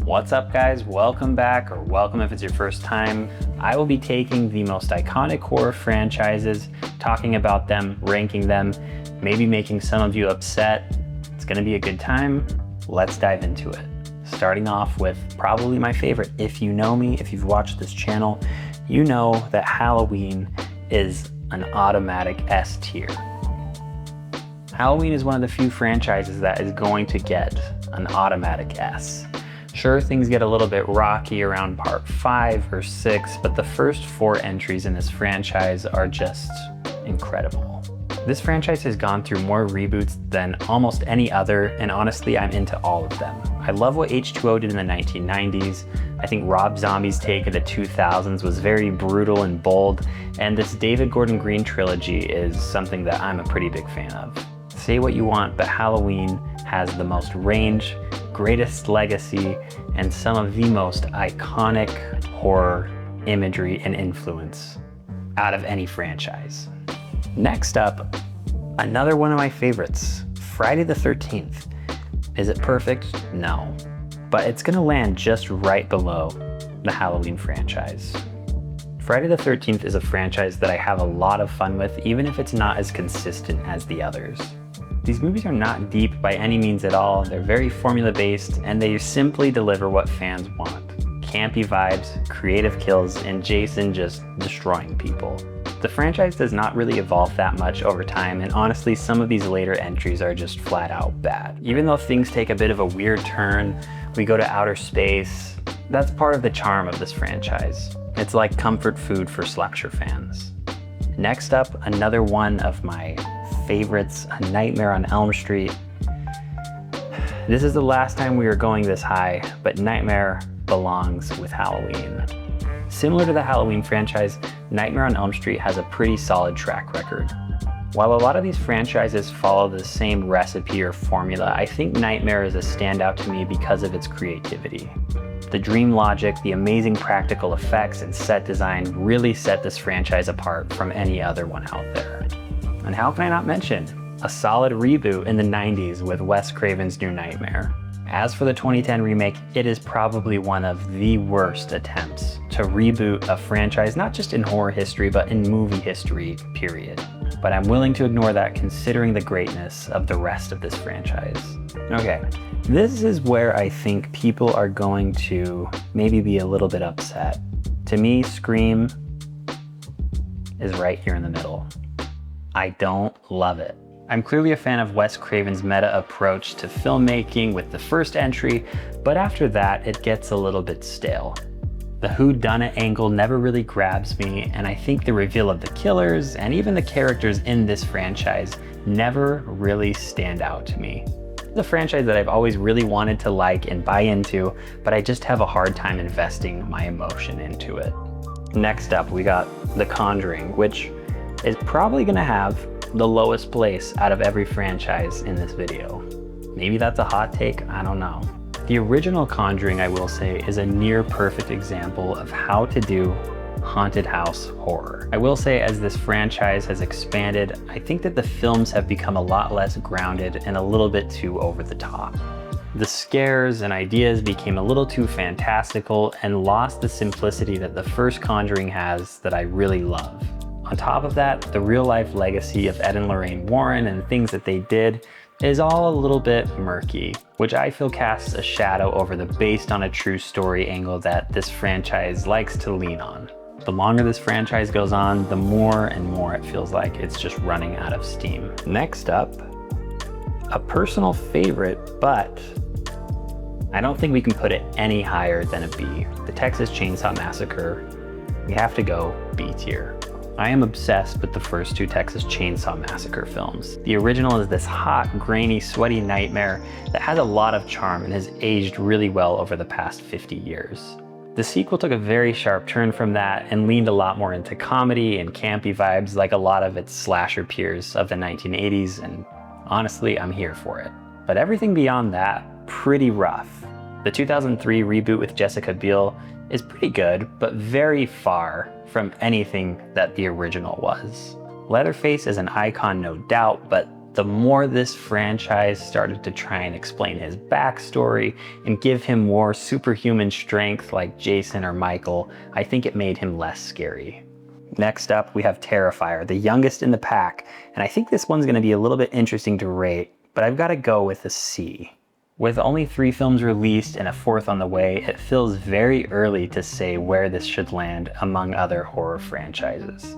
What's up guys, welcome back, or welcome if it's your first time. I will be taking the most iconic horror franchises, talking about them, ranking them, maybe making some of you upset. It's gonna be a good time. Let's dive into it. Starting off with probably my favorite. If you know me, if you've watched this channel, you know that Halloween is an automatic S tier. Halloween is one of the few franchises that is going to get an automatic S. Sure, things get a little bit rocky around part 5 or 6, but the first 4 entries in this franchise are just incredible. This franchise has gone through more reboots than almost any other, and honestly, I'm into all of them. I love what H2O did in the 1990s. I think Rob Zombie's take of the 2000s was very brutal and bold, and this David Gordon Green trilogy is something that I'm a pretty big fan of. Say what you want, but Halloween has the most range, greatest legacy, and some of the most iconic horror imagery and influence out of any franchise. Next up, another one of my favorites, Friday the 13th. Is it perfect? No, but it's gonna land just right below the Halloween franchise. Friday the 13th is a franchise that I have a lot of fun with, even if it's not as consistent as the others. These movies are not deep by any means at all. They're very formula-based, and they simply deliver what fans want. Campy vibes, creative kills, and Jason just destroying people. The franchise does not really evolve that much over time, and honestly, some of these later entries are just flat out bad. Even though things take a bit of a weird turn, we go to outer space, that's part of the charm of this franchise. It's like comfort food for slasher fans. Next up, another one of my favorites, A Nightmare on Elm Street. This is the last time we are going this high, but Nightmare belongs with Halloween. Similar to the Halloween franchise, Nightmare on Elm Street has a pretty solid track record. While a lot of these franchises follow the same recipe or formula, I think Nightmare is a standout to me because of its creativity. The dream logic, the amazing practical effects, and set design really set this franchise apart from any other one out there. And how can I not mention a solid reboot in the 90s with Wes Craven's New Nightmare. As for the 2010 remake, it is probably one of the worst attempts to reboot a franchise, not just in horror history, but in movie history, period. But I'm willing to ignore that considering the greatness of the rest of this franchise. Okay, this is where I think people are going to maybe be a little bit upset. To me, Scream is right here in the middle. I don't love it. I'm clearly a fan of Wes Craven's meta approach to filmmaking with the first entry, but after that, it gets a little bit stale. The whodunit angle never really grabs me, and I think the reveal of the killers and even the characters in this franchise never really stand out to me. It's a franchise that I've always really wanted to like and buy into, but I just have a hard time investing my emotion into it. Next up, we got The Conjuring, which is probably gonna have the lowest place out of every franchise in this video. Maybe that's a hot take, I don't know. The original Conjuring, I will say, is a near perfect example of how to do haunted house horror. I will say, as this franchise has expanded, I think that the films have become a lot less grounded and a little bit too over the top. The scares and ideas became a little too fantastical and lost the simplicity that the first Conjuring has that I really love. On top of that, the real-life legacy of Ed and Lorraine Warren and things that they did is all a little bit murky, which I feel casts a shadow over the based on a true story angle that this franchise likes to lean on. The longer this franchise goes on, the more and more it feels like it's just running out of steam. Next up, a personal favorite, but I don't think we can put it any higher than a B. The Texas Chainsaw Massacre. We have to go B tier. I am obsessed with the first 2 Texas Chainsaw Massacre films. The original is this hot, grainy, sweaty nightmare that has a lot of charm and has aged really well over the past 50 years. The sequel took a very sharp turn from that and leaned a lot more into comedy and campy vibes like a lot of its slasher peers of the 1980s, and honestly, I'm here for it. But everything beyond that, pretty rough. The 2003 reboot with Jessica Biel is pretty good, but very far from anything that the original was. Leatherface is an icon, no doubt, but The more this franchise started to try and explain his backstory and give him more superhuman strength like Jason or Michael, I think it made him less scary. Next up, we have Terrifier, the youngest in the pack, and I think this one's going to be a little bit interesting to rate, but I've got to go with a C. With only 3 films released and a 4th on the way, it feels very early to say where this should land among other horror franchises.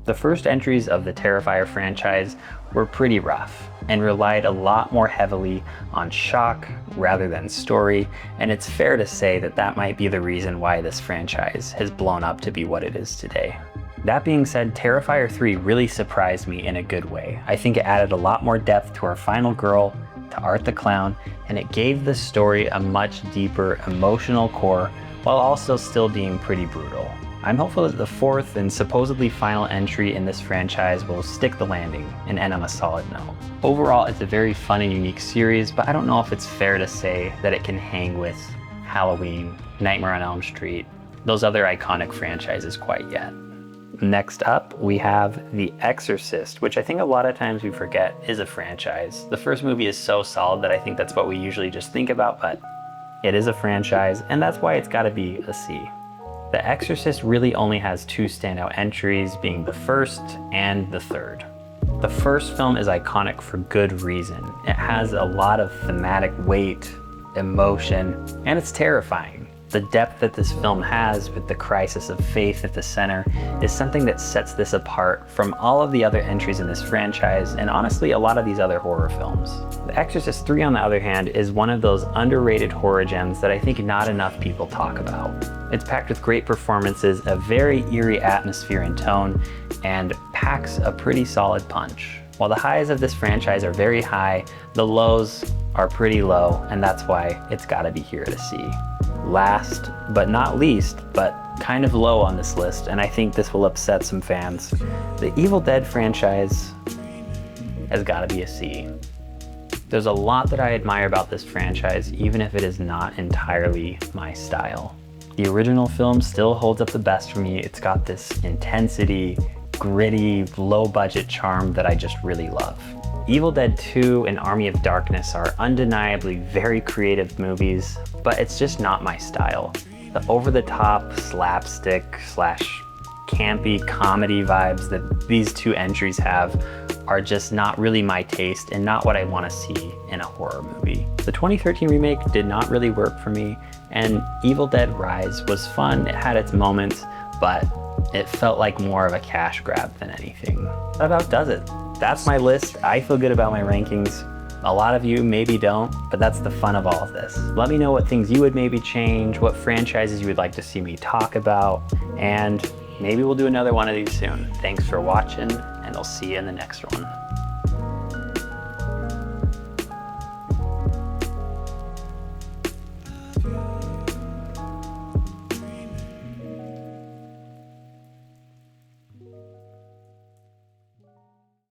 The first entries of the Terrifier franchise were pretty rough and relied a lot more heavily on shock rather than story, and it's fair to say that that might be the reason why this franchise has blown up to be what it is today. That being said, Terrifier 3 really surprised me in a good way. I think it added a lot more depth to our final girl, to Art the Clown, and it gave the story a much deeper emotional core while also still being pretty brutal. I'm hopeful that the 4th and supposedly final entry in this franchise will stick the landing and end on a solid note. Overall, it's a very fun and unique series, but I don't know if it's fair to say that it can hang with Halloween, Nightmare on Elm Street, those other iconic franchises quite yet. Next up, we have The Exorcist, which I think a lot of times we forget is a franchise. The first movie is so solid that I think that's what we usually just think about, but it is a franchise, and that's why it's gotta be a C. The Exorcist really only has 2 standout entries, being the first and the 3rd. The first film is iconic for good reason. It has a lot of thematic weight, emotion, and it's terrifying. The depth that this film has with the crisis of faith at the center is something that sets this apart from all of the other entries in this franchise, and honestly a lot of these other horror films. The Exorcist 3, on the other hand, is one of those underrated horror gems that I think not enough people talk about. It's packed with great performances, a very eerie atmosphere and tone, and packs a pretty solid punch. While the highs of this franchise are very high, the lows are pretty low, and that's why it's gotta be here at a C. Last but not least, but kind of low on this list, and I think this will upset some fans, the Evil Dead franchise has gotta be a C. There's a lot that I admire about this franchise, even if it is not entirely my style. The original film still holds up the best for me. It's got this intensity, gritty, low-budget charm that I just really love. Evil Dead 2 and Army of Darkness are undeniably very creative movies, but it's just not my style. The over-the-top slapstick slash campy comedy vibes that these 2 entries have are just not really my taste and not what I want to see in a horror movie. The 2013 remake did not really work for me, and Evil Dead Rise was fun. It had its moments, but it felt like more of a cash grab than anything. That about does it. That's my list. I feel good about my rankings. A lot of you maybe don't, but that's the fun of all of this. Let me know what things you would maybe change, what franchises you would like to see me talk about, and maybe we'll do another one of these soon. Thanks for watching, and I'll see you in the next one.